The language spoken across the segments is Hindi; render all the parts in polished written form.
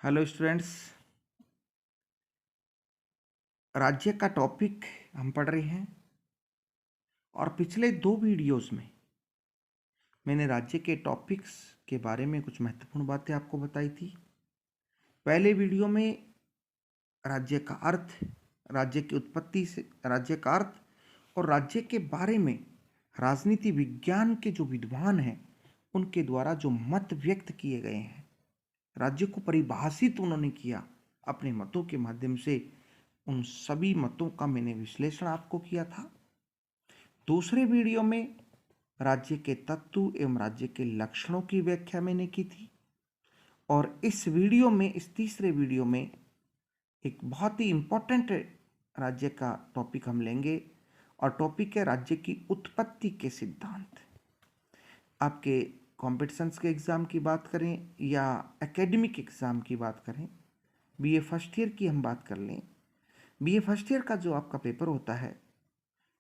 Hello students. राज्य का टॉपिक हम पढ़ रहे हैं और पिछले 2 वीडियोस में मैंने राज्य के टॉपिक्स के बारे में कुछ महत्वपूर्ण बातें आपको बताई थी। पहले वीडियो में राज्य का अर्थ, राज्य की उत्पत्ति से राज्य का अर्थ और राज्य के बारे में राजनीति विज्ञान के जो विद्वान हैं उनके द्वारा जो मत व्यक्त किए गए हैं, राज्य को परिभाषित उन्होंने किया अपने मतों के माध्यम से। उन सभी मतों का मैंने विश्लेषण आपको किया था। दूसरे वीडियो में राज्य के तत्व एवं राज्य के लक्षणों की व्याख्या मैंने की थी और इस वीडियो में, इस तीसरे वीडियो में एक बहुत ही इंपॉर्टेंट राज्य का टॉपिक हम लेंगे और टॉपिक है राज्य की उत्पत्ति के सिद्धांत। आपके कॉम्पिटिशन्स के एग्ज़ाम की बात करें या एकेडमिक एग्ज़ाम की बात करें, बीए फर्स्ट ईयर की हम बात कर लें, बीए फर्स्ट ईयर का जो आपका पेपर होता है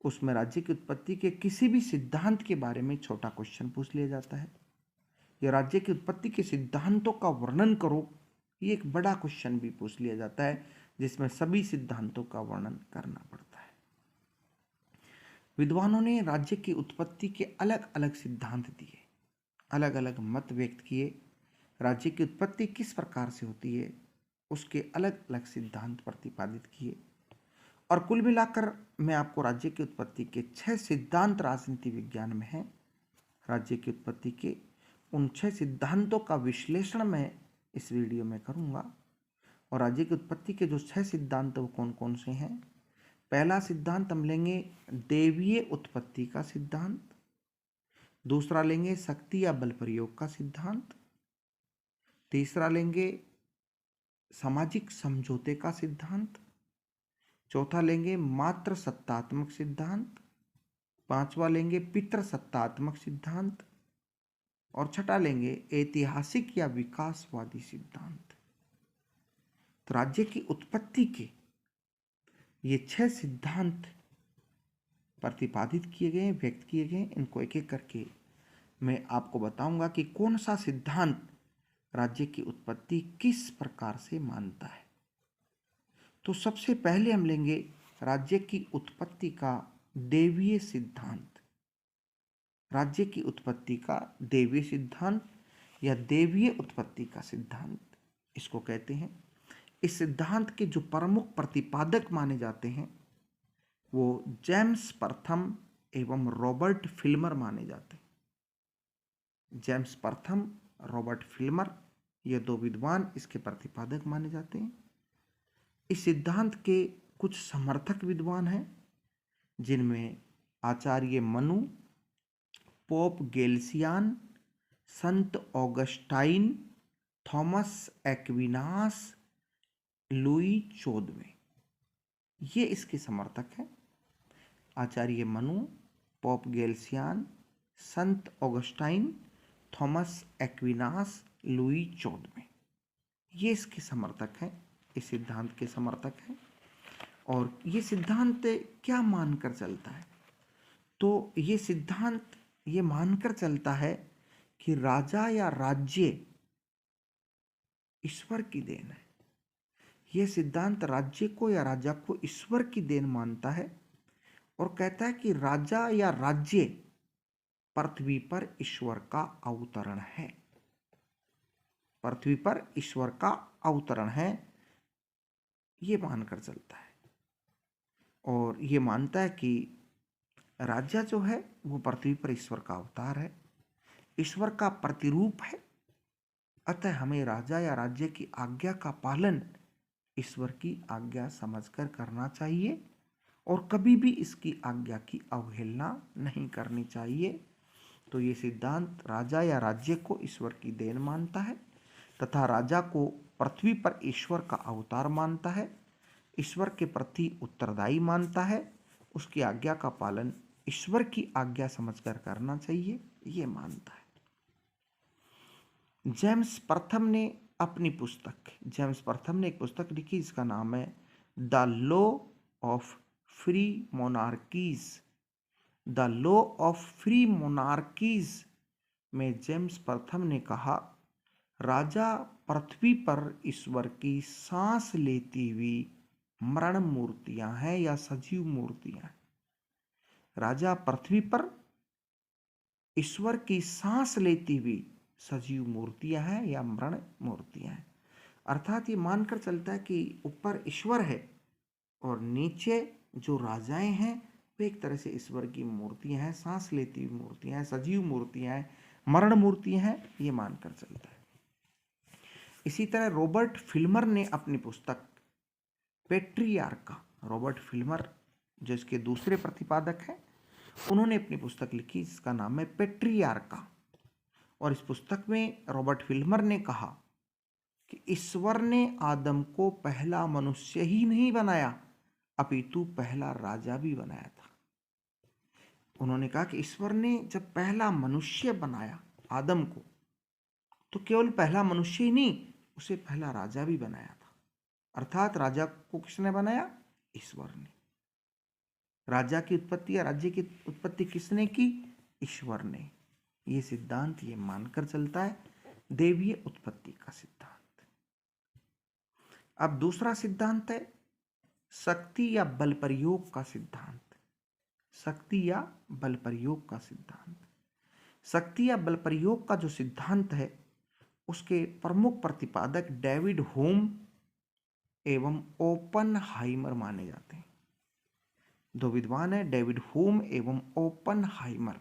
उसमें राज्य की उत्पत्ति के किसी भी सिद्धांत के बारे में छोटा क्वेश्चन पूछ लिया जाता है। या राज्य की उत्पत्ति के सिद्धांतों का वर्णन करो, ये एक बड़ा क्वेश्चन भी पूछ लिया जाता है जिसमें सभी सिद्धांतों का वर्णन करना पड़ता है। विद्वानों ने राज्य की उत्पत्ति के अलग अलग सिद्धांत दिए, अलग अलग मत व्यक्त किए। राज्य की उत्पत्ति किस प्रकार से होती है उसके अलग अलग सिद्धांत प्रतिपादित किए और कुल मिलाकर मैं आपको राज्य की उत्पत्ति के 6 सिद्धांत राजनीति विज्ञान में हैं। राज्य की उत्पत्ति के उन 6 सिद्धांतों का विश्लेषण मैं इस वीडियो में करूंगा। और राज्य की उत्पत्ति के जो 6 सिद्धांत वो कौन कौन से हैं। पहला सिद्धांत हम लेंगे देवीय उत्पत्ति का सिद्धांत। दूसरा लेंगे शक्ति या बल प्रयोग का सिद्धांत। तीसरा लेंगे सामाजिक समझौते का सिद्धांत। चौथा लेंगे मात्र सत्तात्मक सिद्धांत। पांचवा लेंगे पितृ सत्तात्मक सिद्धांत और छठा लेंगे ऐतिहासिक या विकासवादी सिद्धांत। तो राज्य की उत्पत्ति के ये 6 सिद्धांत प्रतिपादित किए गए, व्यक्त किए गए। इनको एक एक करके मैं आपको बताऊंगा कि कौन सा सिद्धांत राज्य की उत्पत्ति किस प्रकार से मानता है। तो सबसे पहले हम लेंगे राज्य की उत्पत्ति का देवीय सिद्धांत। राज्य की उत्पत्ति का देवीय सिद्धांत या देवीय उत्पत्ति का सिद्धांत इसको कहते हैं। इस सिद्धांत के जो प्रमुख प्रतिपादक माने जाते हैं वो जेम्स प्रथम एवं रॉबर्ट फिल्मर माने जाते हैं। जेम्स प्रथम, रॉबर्ट फिल्मर, ये 2 विद्वान इसके प्रतिपादक माने जाते हैं। इस सिद्धांत के कुछ समर्थक विद्वान हैं जिनमें आचार्य मनु, पोप गेल्सियान, संत ऑगस्टाइन, थॉमस एक्विनास, लुई 14वें, ये इसके समर्थक हैं। आचार्य मनु, पोप गेल्सियान, संत ऑगस्टाइन, थॉमस एक्विनास, लुई 14वें, ये इसके समर्थक हैं, इस सिद्धांत के समर्थक हैं। और ये सिद्धांत क्या मानकर चलता है, तो ये सिद्धांत ये मानकर चलता है कि राजा या राज्य ईश्वर की देन है। यह सिद्धांत राज्य को या राजा को ईश्वर की देन मानता है और कहता है कि राजा या राज्य पृथ्वी पर ईश्वर का अवतरण है। पृथ्वी पर ईश्वर का अवतरण है, ये मानकर चलता है। और ये मानता है कि राजा जो है वो पृथ्वी पर ईश्वर का अवतार है, ईश्वर का प्रतिरूप है। अतः हमें राजा या राज्य की आज्ञा का पालन ईश्वर की आज्ञा समझकर करना चाहिए और कभी भी इसकी आज्ञा की अवहेलना नहीं करनी चाहिए। तो ये सिद्धांत राजा या राज्य को ईश्वर की देन मानता है तथा राजा को पृथ्वी पर ईश्वर का अवतार मानता है, ईश्वर के प्रति उत्तरदायी मानता है, उसकी आज्ञा का पालन ईश्वर की आज्ञा समझकर करना चाहिए, ये मानता है। जेम्स प्रथम ने जेम्स प्रथम ने एक पुस्तक लिखी जिसका नाम है the law of free monarchies. The law of free monarchies में जेम्स प्रथम ने कहा राजा पृथ्वी पर ईश्वर की सांस लेती हुई मरण मूर्तियां हैं या सजीव मूर्तियां हैं। राजा पृथ्वी पर ईश्वर की सांस लेती हुई सजीव मूर्तियां हैं या मरण मूर्तियां हैं। अर्थात ये मानकर चलता है कि ऊपर ईश्वर है और नीचे जो राजाएं हैं वे एक तरह से ईश्वर की मूर्तियां हैं, सांस लेती हुई मूर्तियां हैं, सजीव मूर्तियां हैं, मरण मूर्तियां हैं, ये मानकर चलता है। इसी तरह रॉबर्ट फिल्मर ने अपनी पुस्तक पेट्रियार्का, रॉबर्ट फिल्मर जो इसके दूसरे प्रतिपादक हैं, उन्होंने अपनी पुस्तक लिखी जिसका नाम है पेट्रियार्का। और इस पुस्तक में रॉबर्ट फिल्मर ने कहा कि ईश्वर ने आदम को पहला मनुष्य ही नहीं बनाया अपितु पहला राजा भी बनाया था। उन्होंने कहा कि ईश्वर ने जब पहला मनुष्य बनाया आदम को, तो केवल पहला मनुष्य ही नहीं, उसे पहला राजा भी बनाया था। अर्थात राजा को किसने बनाया? ईश्वर ने। राजा की उत्पत्ति या राज्य की उत्पत्ति किसने की? ईश्वर ने। ये सिद्धांत ये मानकर चलता है देवीय उत्पत्ति का सिद्धांत। अब दूसरा सिद्धांत है शक्ति या बल प्रयोग का सिद्धांत। शक्ति या बल प्रयोग का सिद्धांत। शक्ति या बल प्रयोग का जो सिद्धांत है उसके प्रमुख प्रतिपादक डेविड ह्यूम एवं ओपनहाइमर माने जाते हैं। दो विद्वान हैं, डेविड ह्यूम एवं ओपनहाइमर,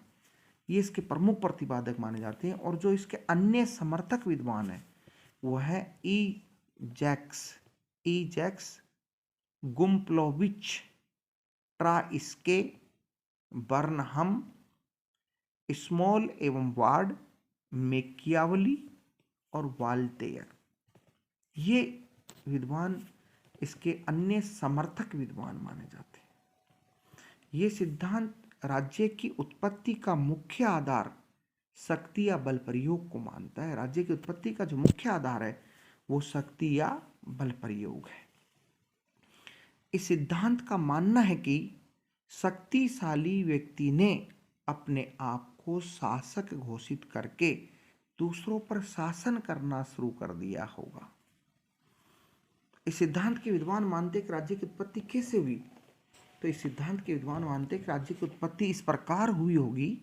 ये इसके प्रमुख प्रतिपादक माने जाते हैं। और जो इसके अन्य समर्थक विद्वान हैं वो है जैक्स गुम्प्लोविच, ट्राइस्के, बर्नहम, स्मॉल एवं वार्ड, मेकियावली और वाल्टेयर। ये विद्वान इसके अन्य समर्थक विद्वान माने जाते हैं। ये सिद्धांत राज्य की उत्पत्ति का मुख्य आधार शक्ति या बल प्रयोग को मानता है। राज्य की उत्पत्ति का जो मुख्य आधार है वो शक्ति या बल प्रयोग है। इस सिद्धांत का मानना है कि शक्तिशाली व्यक्ति ने अपने आप को शासक घोषित करके दूसरों पर शासन करना शुरू कर दिया होगा। इस सिद्धांत के विद्वान मानते कि राज्य की उत्पत्ति कैसे हुई? तो इस सिद्धांत के विद्वान मानते कि राज्य की उत्पत्ति इस प्रकार हुई होगी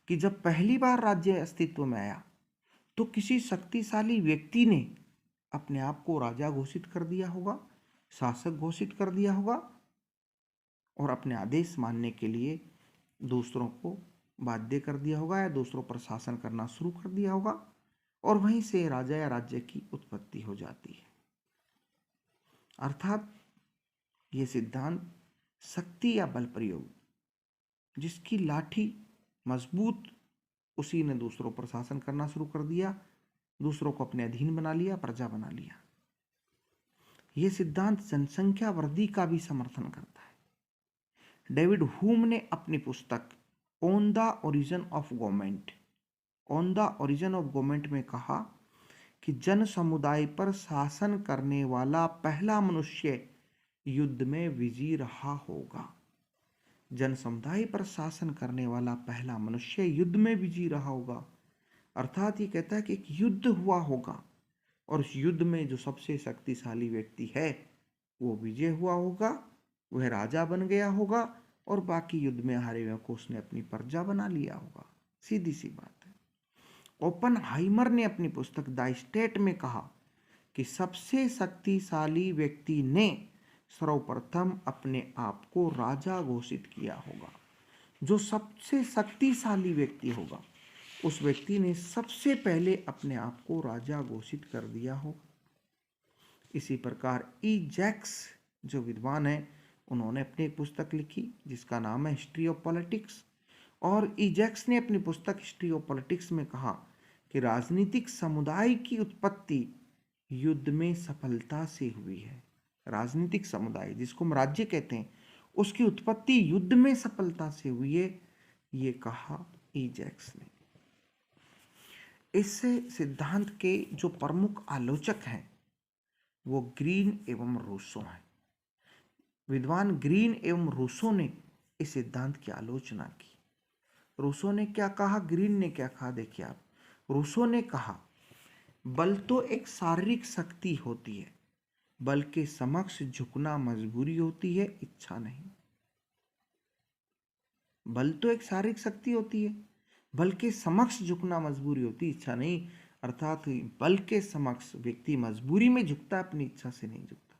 कि जब पहली बार राज्य अस्तित्व में आया तो किसी शक्तिशाली व्यक्ति ने अपने आप को राजा घोषित कर दिया होगा, शासक घोषित कर दिया होगा और अपने आदेश मानने के लिए दूसरों को बाध्य कर दिया होगा या दूसरों पर शासन करना शुरू कर दिया होगा और वहीं से राजा या राज्य की उत्पत्ति हो जाती है। अर्थात ये सिद्धांत शक्ति या बल प्रयोग, जिसकी लाठी मजबूत उसी ने दूसरों पर शासन करना शुरू कर दिया, दूसरों को अपने अधीन बना लिया, प्रजा बना लिया। यह सिद्धांत जनसंख्या वृद्धि का भी समर्थन करता है। डेविड ह्यूम ने अपनी पुस्तक on the origin of government में कहा कि जन समुदाय पर शासन करने वाला पहला मनुष्य युद्ध में विजयी रहा होगा। जन समुदाय पर शासन करने वाला पहला मनुष्य युद्ध में विजयी रहा होगा। अर्थात ये कहता है कि एक युद्ध हुआ होगा और उस युद्ध में जो सबसे शक्तिशाली व्यक्ति है वो विजय हुआ होगा, वह राजा बन गया होगा और बाकी युद्ध में हारे हुए को उसने अपनी प्रजा बना लिया होगा। सीधी सी बात है। ओपनहाइमर ने अपनी पुस्तक द स्टेट में कहा कि सबसे शक्तिशाली व्यक्ति ने सर्वप्रथम अपने आप को राजा घोषित किया होगा। जो सबसे शक्तिशाली व्यक्ति होगा उस व्यक्ति ने सबसे पहले अपने आप को राजा घोषित कर दिया होगा। इसी प्रकार जैक्स जो विद्वान है उन्होंने अपनी एक पुस्तक लिखी जिसका नाम है हिस्ट्री ऑफ पॉलिटिक्स। और जैक्स ने अपनी पुस्तक हिस्ट्री ऑफ पॉलिटिक्स में कहा कि राजनीतिक समुदाय की उत्पत्ति युद्ध में सफलता से हुई है। राजनीतिक समुदाय जिसको हम राज्य कहते हैं उसकी उत्पत्ति युद्ध में सफलता से हुई है, ये कहा जैक्स ने। इस सिद्धांत के जो प्रमुख आलोचक हैं वो ग्रीन एवं रूसो हैं। विद्वान ग्रीन एवं रूसो ने इस सिद्धांत की आलोचना की। रूसो ने क्या कहा, ग्रीन ने क्या कहा, देखिए आप। रूसो ने कहा बल तो एक शारीरिक शक्ति होती है, बल के समक्ष झुकना मजबूरी होती है, इच्छा नहीं। बल तो एक शारीरिक शक्ति होती है, बल के समक्ष झुकना मजबूरी होती है, इच्छा नहीं। अर्थात बल के समक्ष व्यक्ति मजबूरी में झुकता है, अपनी इच्छा से नहीं झुकता।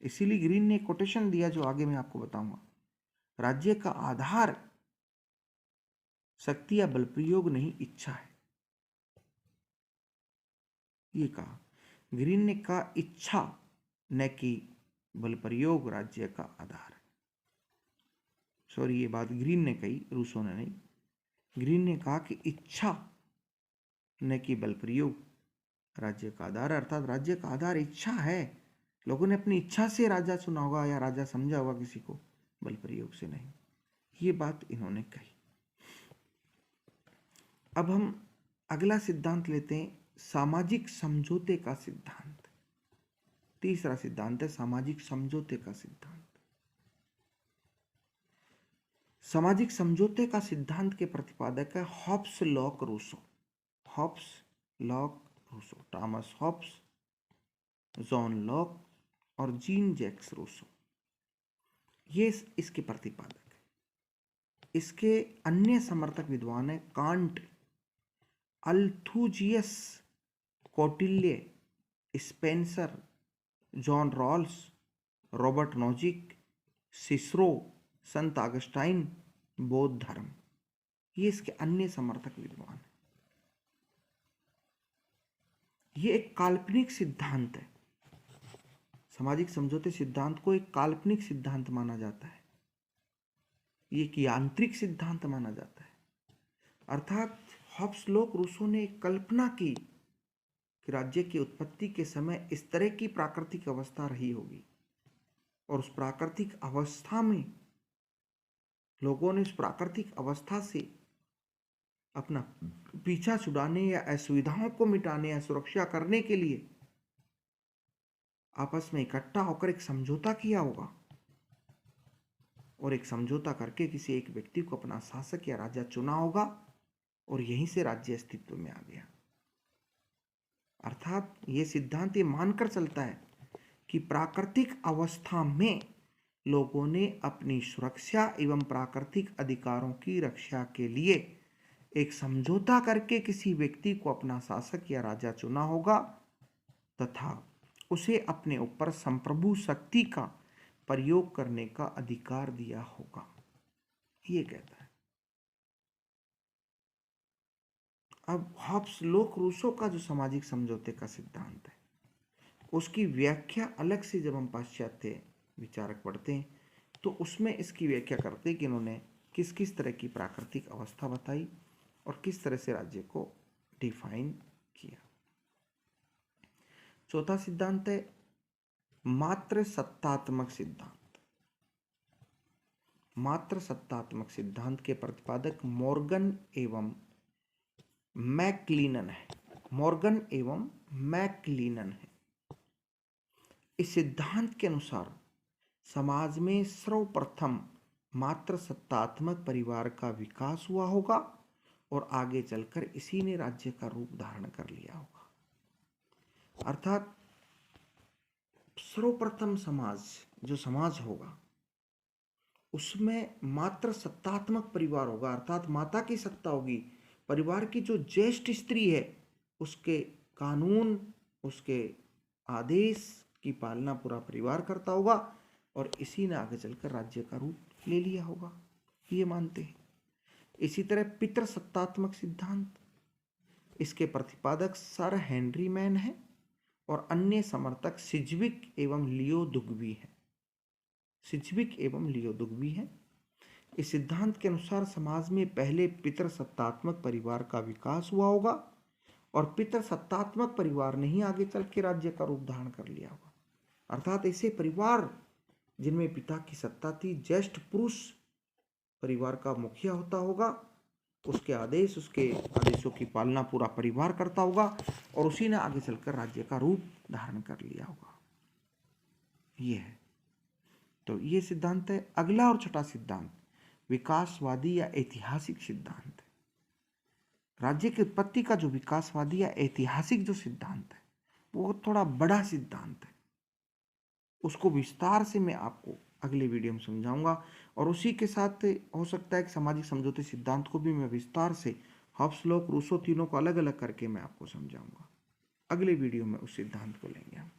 इसीलिए ग्रीन ने कोटेशन दिया जो आगे मैं आपको बताऊंगा। राज्य का आधार शक्ति या बल प्रयोग नहीं, इच्छा है, ये कहा। ग्रीन ने कहा इच्छा न कि बल प्रयोग राज्य का आधार है। सॉरी, ये बात ग्रीन ने कही, रूसो ने नहीं। ग्रीन ने कहा कि इच्छा न कि बल प्रयोग राज्य का आधार है, अर्थात राज्य का आधार इच्छा है। लोगों ने अपनी इच्छा से राजा चुना होगा या राजा समझा होगा किसी को, बल प्रयोग से नहीं। ये बात इन्होंने कही। अब हम अगला सिद्धांत लेते हैं, सामाजिक समझौते का सिद्धांत। तीसरा सिद्धांत है सामाजिक समझौते का सिद्धांत। सामाजिक समझौते का सिद्धांत के प्रतिपादक है Hobbes Locke Rousseau. Hobbes Locke Rousseau, Thomas Hobbes, John Locke और जीन जैक्स रूसो, ये इसके प्रतिपादक है। इसके अन्य समर्थक विद्वान है Kant, Althusius, Kautilya, Spencer, John Rawls, Robert Nozick, Cicero, संत अगस्टाइन, बौद्ध धर्म, ये इसके अन्य समर्थक विद्वान हैं। ये एक काल्पनिक सिद्धांत है। सामाजिक समझौते सिद्धांत को एक काल्पनिक सिद्धांत माना जाता है, ये एक यांत्रिक सिद्धांत माना जाता है। अर्थात हॉब्स लॉक रूसो ने एक कल्पना की कि राज्य की उत्पत्ति के समय इस तरह की प्राकृतिक अवस्था रही होगी, और उस प्राकृतिक अवस्था में लोगों ने उस प्राकृतिक अवस्था से अपना पीछा छुड़ाने या असुविधाओं को मिटाने या सुरक्षा करने के लिए आपस में इकट्ठा होकर एक समझौता किया होगा, और एक समझौता करके किसी एक व्यक्ति को अपना शासक या राजा चुना होगा, और यहीं से राज्य अस्तित्व में आ गया। अर्थात यह सिद्धांत ये मानकर चलता है कि प्राकृतिक अवस्था में लोगों ने अपनी सुरक्षा एवं प्राकृतिक अधिकारों की रक्षा के लिए एक समझौता करके किसी व्यक्ति को अपना शासक या राजा चुना होगा, तथा उसे अपने ऊपर संप्रभु शक्ति का प्रयोग करने का अधिकार दिया होगा, ये कहता है। अब हॉब्स लॉक रूसो का जो सामाजिक समझौते का सिद्धांत है, उसकी व्याख्या अलग से जब हम पाश्चात्य विचारक पढ़ते हैं तो उसमें इसकी व्याख्या करते हैं कि इन्होंने किस किस तरह की प्राकृतिक अवस्था बताई और किस तरह से राज्य को डिफाइन किया। चौथा सिद्धांत है मात्र सत्तात्मक सिद्धांत। मात्र सत्तात्मक सिद्धांत के प्रतिपादक मॉर्गन एवं मैक्लिनन है। मॉर्गन एवं मैक्लिनन है। इस सिद्धांत के अनुसार समाज में सर्वप्रथम मात्र सत्तात्मक परिवार का विकास हुआ होगा, और आगे चलकर इसी ने राज्य का रूप धारण कर लिया होगा। अर्थात सर्वप्रथम समाज जो समाज होगा उसमें मात्र सत्तात्मक परिवार होगा, अर्थात माता की सत्ता होगी। परिवार की जो ज्येष्ठ स्त्री है उसके कानून, उसके आदेश की पालना पूरा परिवार करता होगा, और इसी ने आगे चलकर राज्य का रूप ले लिया होगा, ये मानते हैं। इसी तरह पितृसत्तात्मक सिद्धांत, इसके प्रतिपादक सर हेनरी मैन है और अन्य समर्थक सिज्विक एवं लियो दुग्बी है। सिज्विक एवं लियो दुग्बी है। इस सिद्धांत के अनुसार समाज में पहले पितृसत्तात्मक परिवार का विकास हुआ होगा, और पितृसत्तात्मक परिवार ने ही आगे चल के राज्य का रूप धारण कर लिया होगा। अर्थात ऐसे परिवार जिनमें पिता की सत्ता थी, ज्येष्ठ पुरुष परिवार का मुखिया होता होगा, उसके आदेशों की पालना पूरा परिवार करता होगा, और उसी ने आगे चलकर राज्य का रूप धारण कर लिया होगा, ये है। तो ये सिद्धांत है। अगला और छठा सिद्धांत विकासवादी या ऐतिहासिक सिद्धांत है। राज्य की उत्पत्ति का जो विकासवादी या ऐतिहासिक जो सिद्धांत है वो थोड़ा बड़ा सिद्धांत है, उसको विस्तार से मैं आपको अगले वीडियो में समझाऊंगा। और उसी के साथ हो सकता है कि सामाजिक समझौते सिद्धांत को भी मैं विस्तार से हॉब्स लॉक रूसो तीनों को अलग अलग करके मैं आपको समझाऊंगा। अगले वीडियो में उस सिद्धांत को लेंगे हम।